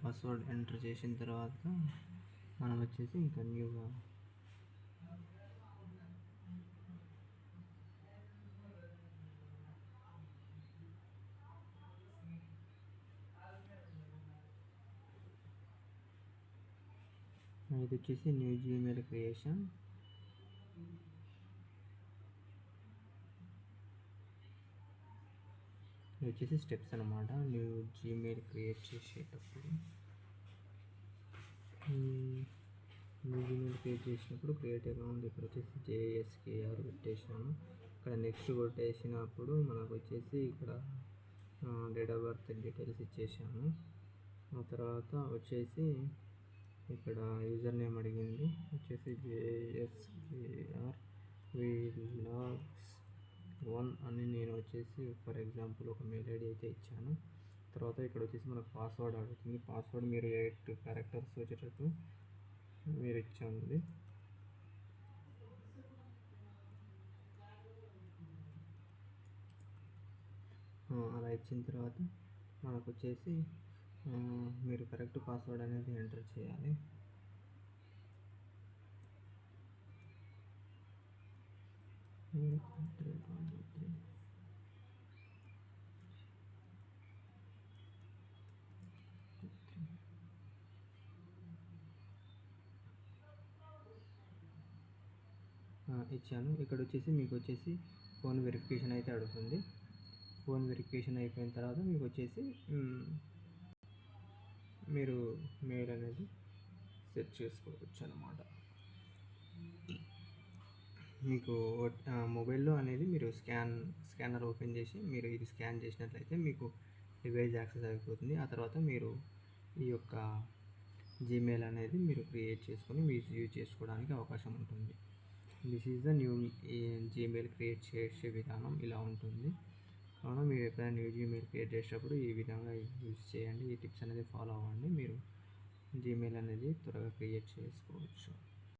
Password enter చేసిన తర్వాత మనం వచ్చేసి ఇంకా న్యూగా ఇది వచ్చేసి న్యూ జీమెయిల్ క్రియేషన్. ఇది వచ్చేసి స్టెప్స్ అనమాట. న్యూ జీమెయిల్ క్రియేట్ చేసేటప్పుడు న్యూ జీమెయిల్ క్రియేట్ చేసినప్పుడు క్రియేట్ అకౌంట్ ఇక్కడ వచ్చేసి JSKR పెట్టేసాను. ఇక్కడ నెక్స్ట్ కొట్టేసినప్పుడు మనకు వచ్చేసి ఇక్కడ డేట్ ఆఫ్ బర్త్ డీటెయిల్స్ ఇచ్చేసాను. ఆ తర్వాత వచ్చేసి ఇక్కడ యూజర్ నేమ్ అడిగింది వచ్చేసి JSKR vlogs1 అని నేను వచ్చేసి ఫర్ ఎగ్జాంపుల్ ఒక మెయిల్ ఐడి అయితే ఇచ్చాను. తర్వాత ఇక్కడ వచ్చేసి మనకు పాస్వర్డ్ అడుగుతుంది. పాస్వర్డ్ మీరు 8 క్యారెక్టర్స్ వచ్చేటట్టు మీరు ఇచ్చింది. అలా ఇచ్చిన తర్వాత మనకు వచ్చేసి మీరు కరెక్ట్ పాస్వర్డ్ అనేది ఎంటర్ చేయాలి. ఇచ్చాను. ఇక్కడ వచ్చేసి మీకు వచ్చేసి ఫోన్ వెరిఫికేషన్ అయితే అడుగుతుంది. ఫోన్ వెరిఫికేషన్ అయిపోయిన తర్వాత మీకు వచ్చేసి మీరు మెయిల్ అనేది సెట్ చేసుకోవచ్చు అన్నమాట. మీకు మొబైల్లో అనేది మీరు స్కానర్ ఓపెన్ చేసి మీరు ఇది స్కాన్ చేసినట్లయితే మీకు డివైస్ యాక్సెస్ అయిపోతుంది. ఆ తర్వాత మీరు ఈ యొక్క జీమెయిల్ అనేది మీరు క్రియేట్ చేసుకొని మీరు యూజ్ చేసుకోవడానికి అవకాశం ఉంటుంది. This is the new Gmail create చేసే విధానం ఇలా ఉంటుంది. కావున మీరు ఎప్పుడైనా న్యూ జీమెయిల్ క్రియేట్ చేసేటప్పుడు ఈ విధంగా యూజ్ చేయండి. ఈ టిప్స్ అనేది ఫాలో అవ్వండి. మీరు జీమెయిల్ అనేది త్వరగా క్రియేట్ చేసుకోవచ్చు.